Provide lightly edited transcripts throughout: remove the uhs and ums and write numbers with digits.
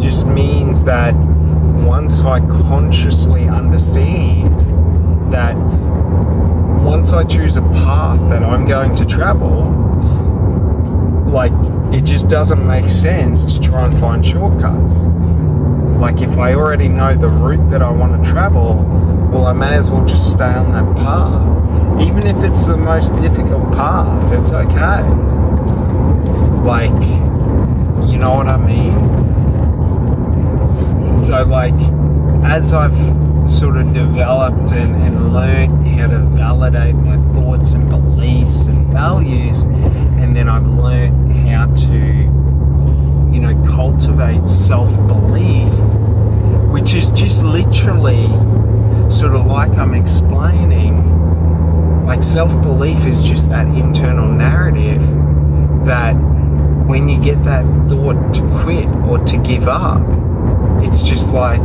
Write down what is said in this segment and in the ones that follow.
just means that once I consciously understand that once I choose a path that I'm going to travel, like, it just doesn't make sense to try and find shortcuts. Like, if I already know the route that I want to travel, well, I may as well just stay on that path. Even if it's the most difficult path, it's okay. Like, you know what I mean? So, like, as I've sort of developed and learned how to validate my thoughts and beliefs and values, and then I've learned how to, cultivate self-belief, which is just literally sort of like I'm explaining, like, self-belief is just that internal narrative that when you get that thought to quit or to give up, it's just like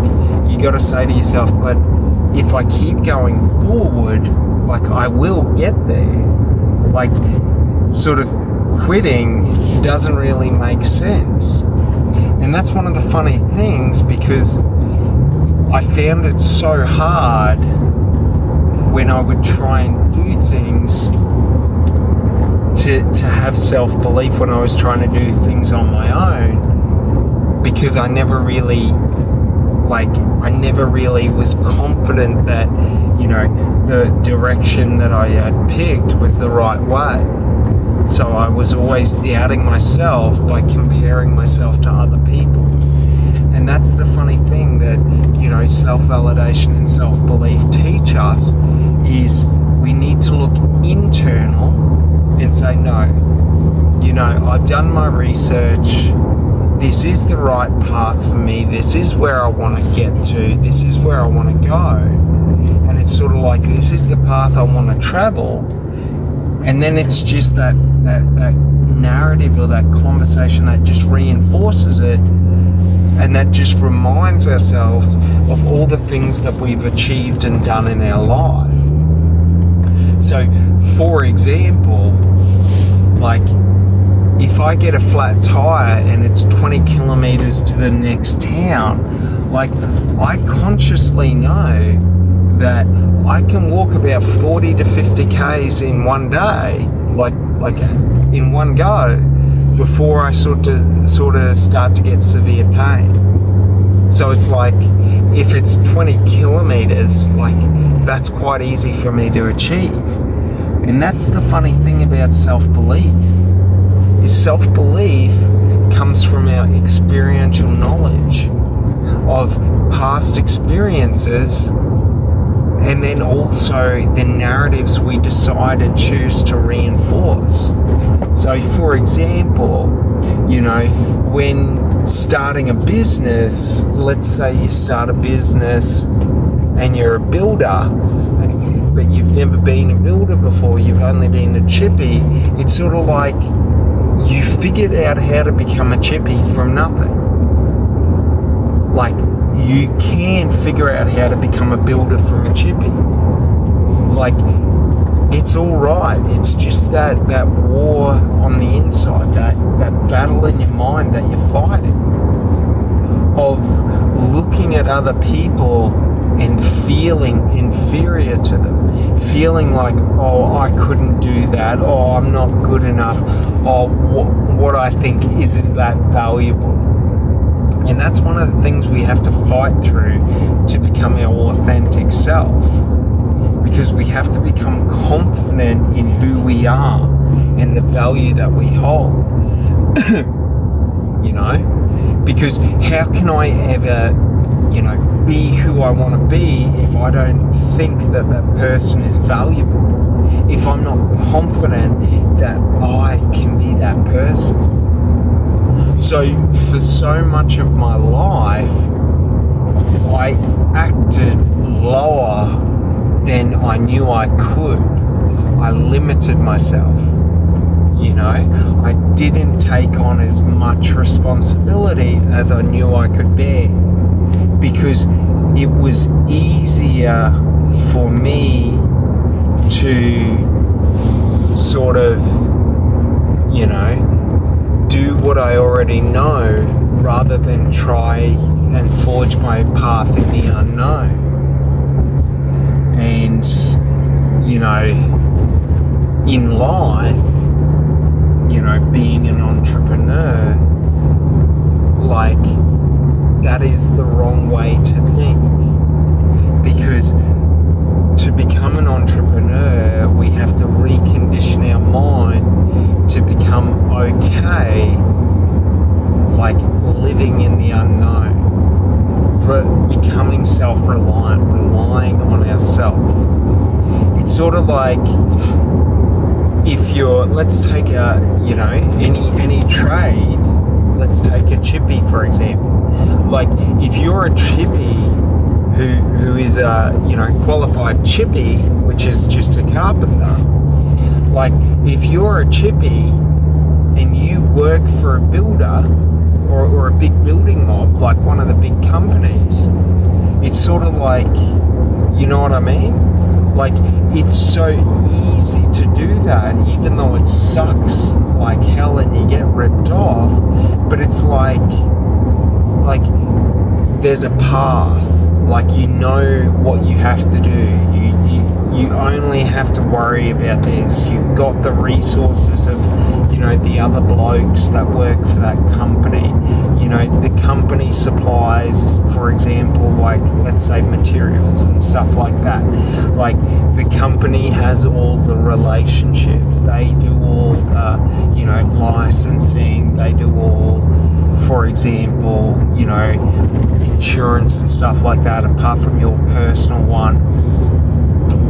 you got to say to yourself, but if I keep going forward, like, I will get there. Like, sort of quitting doesn't really make sense. And that's one of the funny things, because I found it so hard when I would try and do things to have self-belief when I was trying to do things on my own, because I never really was confident that, the direction that I had picked was the right way. So I was always doubting myself by comparing myself to other people. And that's the funny thing that, self-validation and self-belief teach us, is we need to look internal and say, no, I've done my research. This is the right path for me. This is where I want to get to. This is where I want to go. And it's sort of like, this is the path I want to travel. And then it's just that narrative or that conversation that just reinforces it, and that just reminds ourselves of all the things that we've achieved and done in our life. So, for example, like, if I get a flat tire and it's 20 kilometers to the next town, like, I consciously know that I can walk about 40 to 50 Ks in one day, like in one go, before I sort of start to get severe pain. So it's like, if it's 20 kilometers, like, that's quite easy for me to achieve. And that's the funny thing about self-belief, is self-belief comes from our experiential knowledge of past experiences, and then also the narratives we decide and choose to reinforce. So, for example, when starting a business, let's say you start a business and you're a builder, but you've never been a builder before, you've only been a chippy, it's sort of like you figured out how to become a chippy from nothing. Like, you can figure out how to become a builder from a chippy. Like, it's all right. It's just that war on the inside, that battle in your mind that you're fighting, of looking at other people and feeling inferior to them, feeling like, oh, I couldn't do that, oh, I'm not good enough, oh, what I think isn't that valuable. And that's one of the things we have to fight through to become our authentic self, because we have to become confident in who we are and the value that we hold. Because how can I ever, be who I want to be if I don't think that person is valuable, if I'm not confident that I can be that person? So for so much of my life, I acted lower than I knew I could. I limited myself. I didn't take on as much responsibility as I knew I could bear, because it was easier for me to sort of, do what I already know rather than try and forge my path in the unknown. And, you know, in life, you know, being an entrepreneur, like, that is the wrong way to think. Because to become an entrepreneur, we have to recondition our mind to become okay, like living in the unknown, becoming self-reliant, relying on ourselves. It's sort of like, if you're, let's take a, you know, any trade, let's take a chippy, for example. Like, if you're a chippy who is a, you know, qualified chippy, which is just a carpenter, like, if you're a chippy and you work for a builder or a big building mob, like one of the big companies, it's sort of like, you know what I mean? Like, it's so easy to do that, even though it sucks like hell and you get ripped off. But it's like there's a path. Like, you know what you have to do. You only have to worry about this. You've got the resources of, you know, the other blokes that work for that company. You know, the company supplies, for example, like, let's say materials and stuff like that. Like, the company has all the relationships. They do all the, you know, licensing. They do all, for example, you know, insurance and stuff like that, apart from your personal one.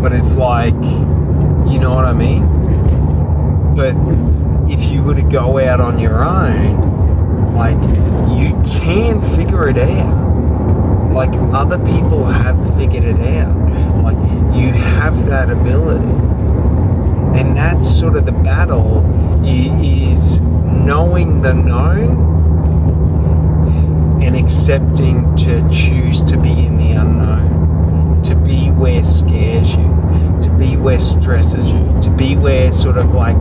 But it's like, you know what I mean? But if you were to go out on your own, like, you can figure it out. Like, other people have figured it out. Like, you have that ability. And that's sort of the battle, is knowing the known and accepting to choose to be in the unknown, to be where scares you, to be where stresses you, to be where sort of like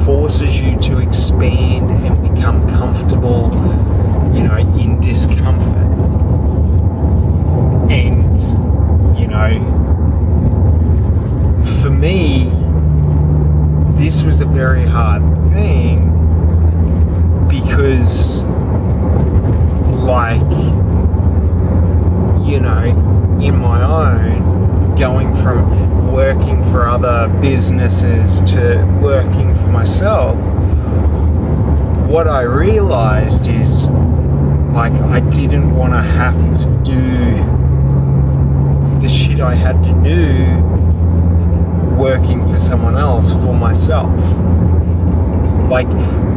forces you to expand and become comfortable, you know, in discomfort. And, you know, for me, this was a very hard thing, because, like, you know, in my own, going from working for other businesses to working for myself, what I realized is, like, I didn't want to have to do the shit I had to do working for someone else for myself. Like,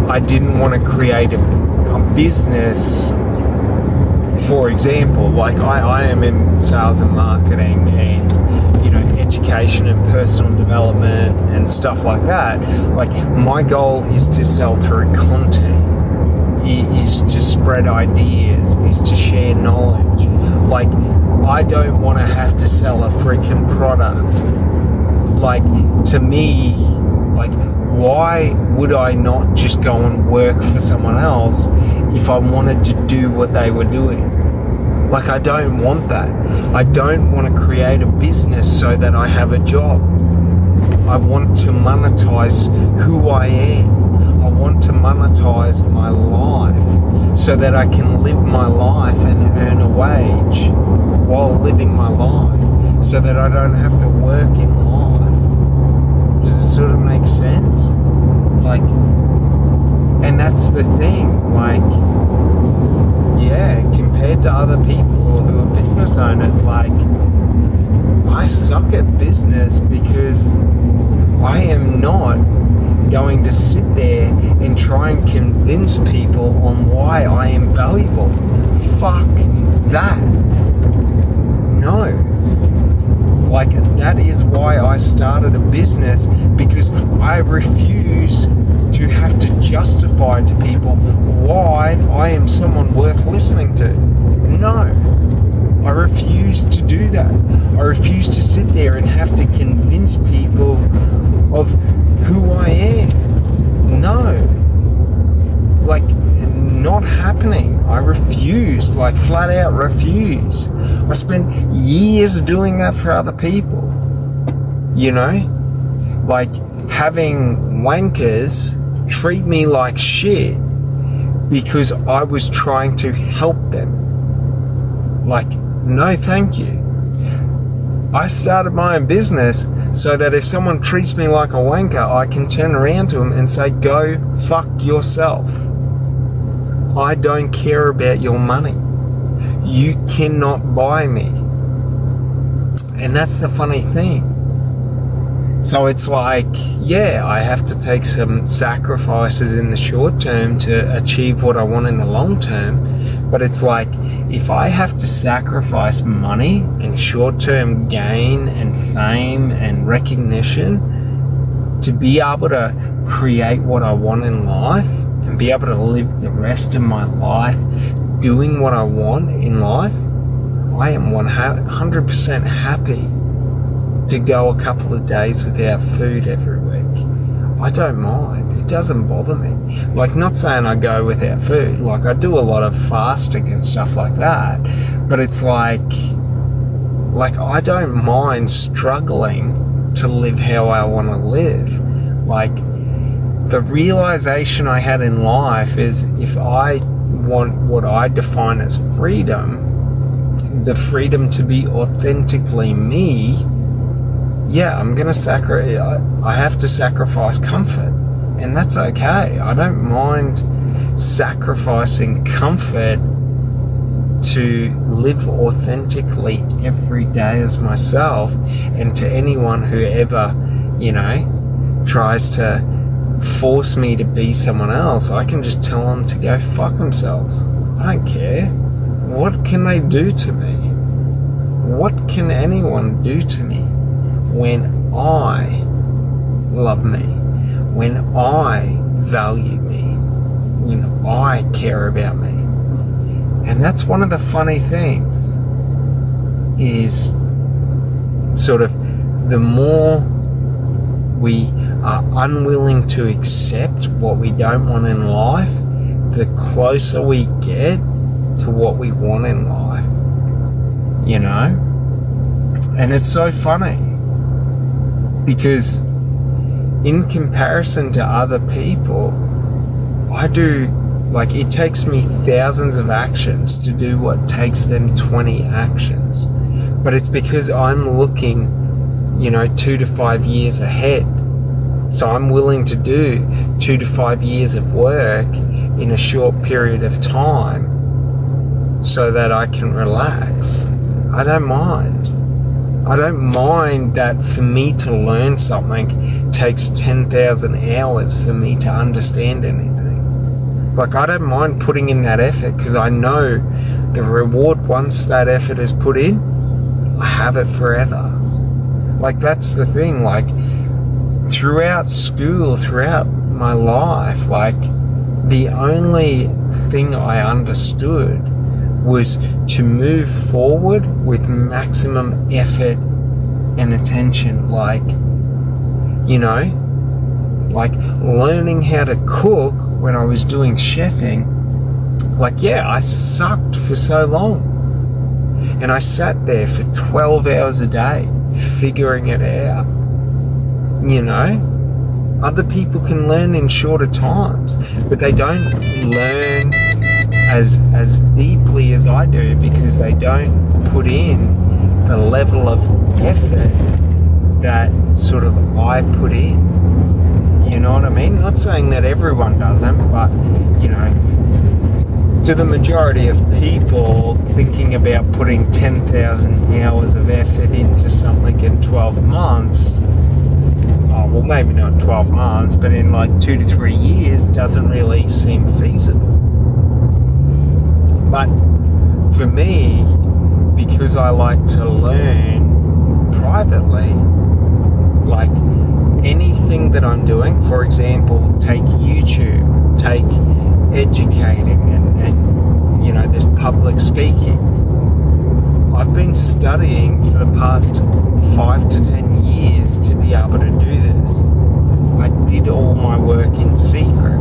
I didn't want to create a business. For example, like, I am in sales and marketing and, you know, education and personal development and stuff like that. Like, my goal is to sell through content, is to spread ideas, is to share knowledge. Like, I don't want to have to sell a freaking product. Like, to me, like, why would I not just go and work for someone else if I wanted to do what they were doing? Like, I don't want that. I don't want to create a business so that I have a job. I want to monetize who I am. I want to monetize my life so that I can live my life and earn a wage while living my life, so that I don't have to work in life. Does it sort of make sense? Like, and that's the thing, like, yeah, compared to other people who are business owners, like, I suck at business because I am not going to sit there and try and convince people on why I am valuable. Fuck that. No. Like, that is why I started a business, because I refuse to have to justify to people why I am someone worth listening to. No. I refuse to do that. I refuse to sit there and have to convince people of who I am. No. like, not happening. I refuse, like, flat out refuse. I spent years doing that for other people, you know, like having wankers treat me like shit because I was trying to help them. Like, no thank you. I started my own business so that if someone treats me like a wanker, I can turn around to them and say, go fuck yourself. I don't care about your money. You cannot buy me. And that's the funny thing. So it's like, yeah, I have to take some sacrifices in the short term to achieve what I want in the long term. But it's like, if I have to sacrifice money and short-term gain and fame and recognition to be able to create what I want in life and be able to live the rest of my life doing what I want in life, I am 100% happy to go a couple of days without food every week. I don't mind. It doesn't bother me. Like, not saying I go without food. Like, I do a lot of fasting and stuff like that. But it's like I don't mind struggling to live how I want to live. Like, the realization I had in life is if I want what I define as freedom, the freedom to be authentically me, yeah, I'm going to I have to sacrifice comfort, and that's okay. I don't mind sacrificing comfort to live authentically every day as myself. And to anyone who ever, you know, tries to force me to be someone else, I can just tell them to go fuck themselves. I don't care. What can they do to me? What can anyone do to me when I love me, when I value me, when I care about me? And that's one of the funny things, is sort of the more we are unwilling to accept what we don't want in life, the closer we get to what we want in life, you know? And it's so funny, because in comparison to other people, it takes me thousands of actions to do what takes them 20 actions. But it's because I'm looking, 2 to 5 years ahead. So I'm willing to do 2 to 5 years of work in a short period of time so that I can relax. I don't mind. I don't mind that for me to learn something takes 10,000 hours for me to understand anything. Like, I don't mind putting in that effort, because I know the reward once that effort is put in, I have it forever. Like, that's the thing. Like, throughout school, throughout my life, like, the only thing I understood was to move forward with maximum effort and attention. Like, like learning how to cook when I was doing chefing, I sucked for so long. And I sat there for 12 hours a day figuring it out. Other people can learn in shorter times, but they don't learn as deeply as I do, because they don't put in the level of effort that sort of I put in. You know what I mean? Not saying that everyone doesn't, but, to the majority of people thinking about putting 10,000 hours of effort into something in 12 months, well, maybe not 12 months, but in 2 to 3 years, doesn't really seem feasible. But for me, because I like to learn privately, like anything that I'm doing, for example, take YouTube, take educating and this public speaking. I've been studying for the past 5 to 10 years to be able to do this. I did all my work in secret.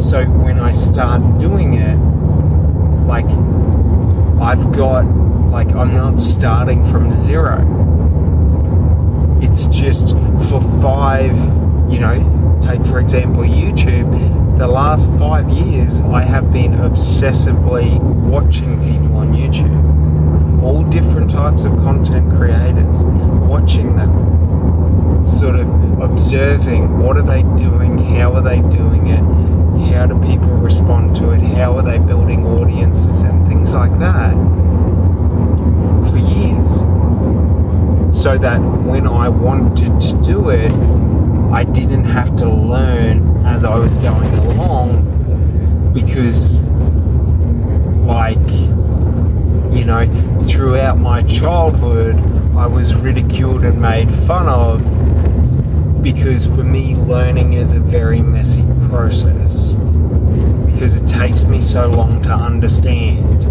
So when I start doing it, like, I'm not starting from zero. It's just for 5, take for example YouTube. The last 5 years, I have been obsessively watching people on YouTube. All different types of content creators, watching them, sort of observing what are they doing, how are they doing it, how do people respond to it, how are they building audiences and things like that for years. So that when I wanted to do it, I didn't have to learn as I was going along, because throughout my childhood I was ridiculed and made fun of, because for me learning is a very messy process, because it takes me so long to understand.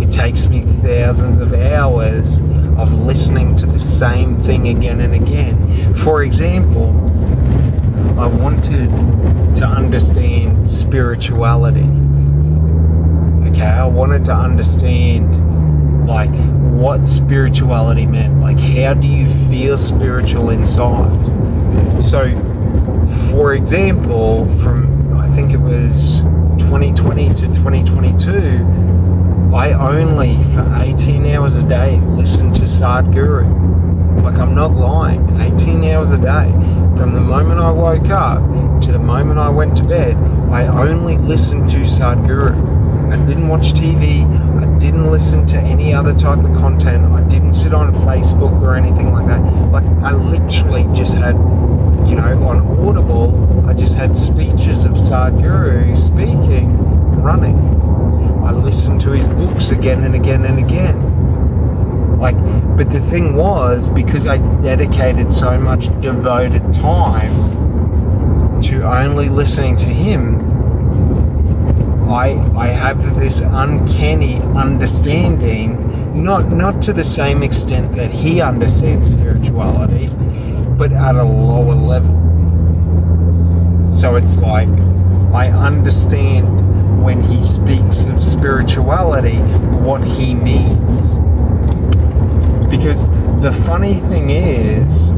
It takes me thousands of hours of listening to the same thing again and again. For example, I wanted to understand spirituality. Okay, I wanted to understand what spirituality meant. How do you feel spiritual inside? So, for example, from I think it was 2020 to 2022, I only for 18 hours a day listened to Sadhguru. I'm not lying, 18 hours a day. From the moment I woke up to the moment I went to bed, I only listened to Sadhguru. I didn't watch TV, I didn't listen to any other type of content, I didn't sit on Facebook or anything like that. I literally just had, on Audible, I just had speeches of Sadhguru speaking, running. I listened to his books again and again and again. But the thing was, because I dedicated so much devoted time to only listening to him, I have this uncanny understanding, not to the same extent that he understands spirituality, but at a lower level. So it's I understand when he speaks of spirituality what he means. Because the funny thing is,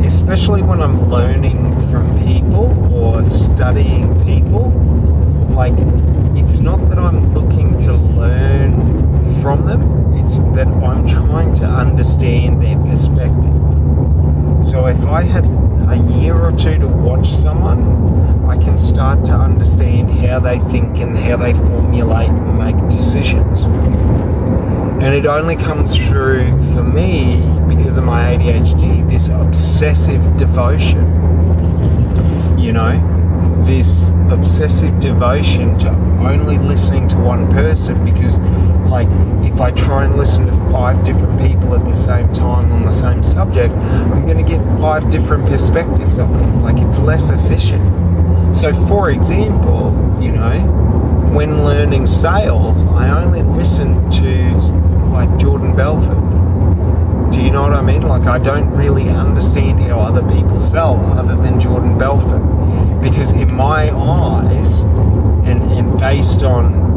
especially when I'm learning from people or studying people, it's not that I'm looking to learn from them, it's that I'm trying to understand their perspective. So if I have a year or two to watch someone, I can start to understand how they think and how they formulate and make decisions. And it only comes through, for me, because of my ADHD, this obsessive devotion. This obsessive devotion to only listening to one person, because if I try and listen to 5 different people at the same time on the same subject, I'm going to get 5 different perspectives on it. It's less efficient. So for example, when learning sales, I only listen to Jordan Belfort. Do you know what I mean? I don't really understand how other people sell other than Jordan Belfort. Because in my eyes, and based on,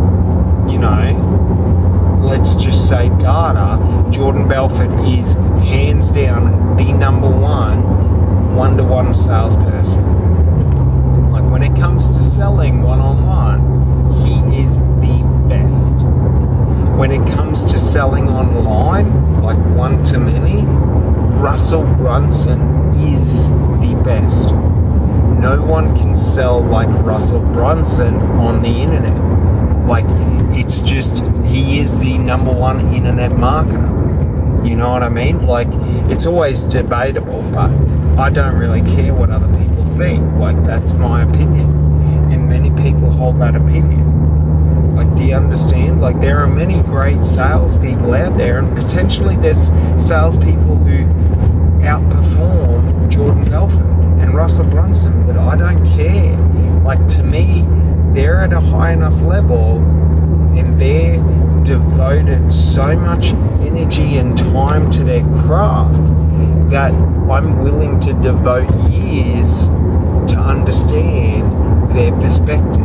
let's just say data, Jordan Belfort is hands down the number one-to-one salesperson. When it comes to selling one-on-one, he is the best. When it comes to selling online, one-to-many, Russell Brunson is the best. No one can sell like Russell Brunson on the internet. It's just, he is the number one internet marketer. You know what I mean? It's always debatable, but I don't really care what other people think. That's my opinion. And many people hold that opinion. Do you understand? There are many great salespeople out there, and potentially there's salespeople who outperform Jordan Belfort and Russell Brunson, but I don't care. To me, they're at a high enough level, and they're devoted so much energy and time to their craft that I'm willing to devote years to understand their perspective,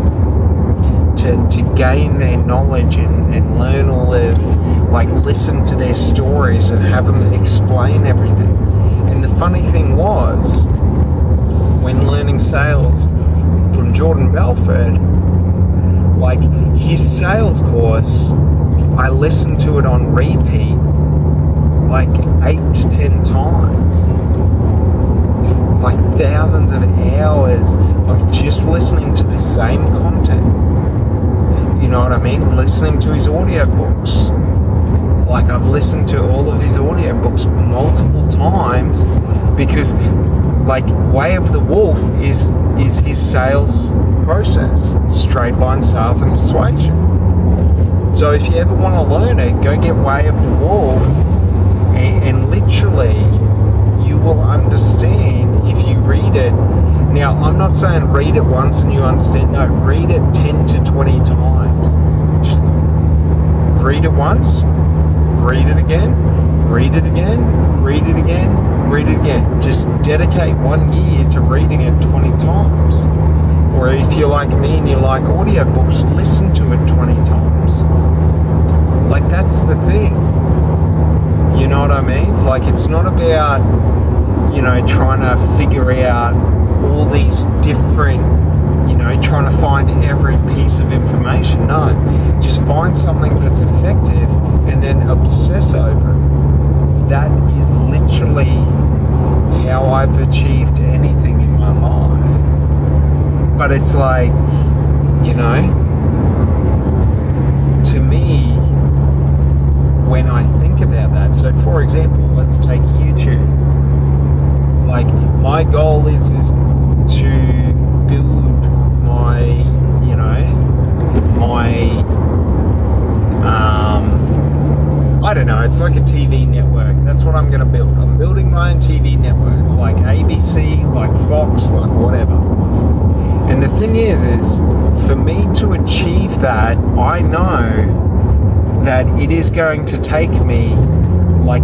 to gain their knowledge and learn all of, like, listen to their stories and have them explain everything. And the funny thing was, when learning sales from Jordan Belfort, like, his sales course, I listened to it on repeat like 8 to 10 times. Like thousands of hours of just listening to the same content. You know what I mean? Listening to his audiobooks. Like, I've listened to all of his audiobooks multiple times because, like, Way of the Wolf is his sales process. Straight line sales and persuasion. So if you ever want to learn it, go get Way of the Wolf, and literally you will understand if you read it. Now, I'm not saying read it once and you understand. No, read it 10 to 20 times. Just read it once, read it again, read it again, read it again, read it again. Just dedicate 1 year to reading it 20 times. Or if you're like me and you like audiobooks, listen to it 20 times. Like, that's the thing. You know what I mean? Like, it's not about, you know, trying to figure out all these different, you know, trying to find every piece of information. No, just find something that's effective and then obsess over it. That is literally how I've achieved anything in my life. But it's like, you know, to me, when I think about that, so for example, let's take YouTube. Like, my goal is to build my, you know, my, I don't know, it's like a TV network. That's what I'm going to build. I'm building my own TV network, like ABC, like Fox, like whatever. And the thing is for me to achieve that, I know that it is going to take me like